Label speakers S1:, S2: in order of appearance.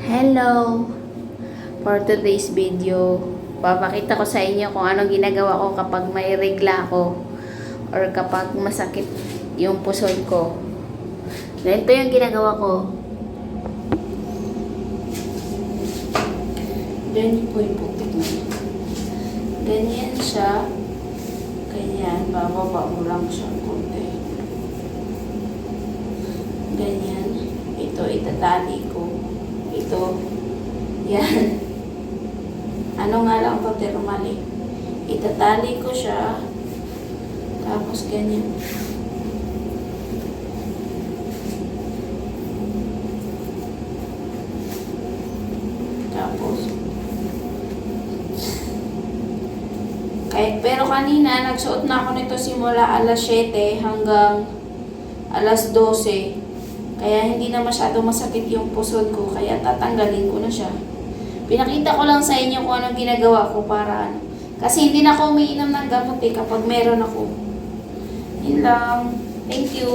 S1: Hello! For today's video, papakita ko sa inyo kung anong ginagawa ko kapag may regla ako or kapag masakit yung pusod ko. Ganito yung ginagawa ko. Ganyan po yung putik mo. Ganyan siya. Ganyan. Bababa mo lang siya konti. Ganyan. Ito, itatali ko. Ito. Yan. Ano nga lang ito, termali. Itatali ko siya. Tapos ganyan. Tapos. Pero kanina, nagsuot na ako nito simula alas 7 hanggang alas 12. Kaya hindi na masyado masakit yung pusod ko. Kaya tatanggalin ko na siya. Pinakita ko lang sa inyo kung anong ginagawa ko para ano. Kasi hindi na ako umiinom ng gamot kapag meron ako. Yun lang. Thank you.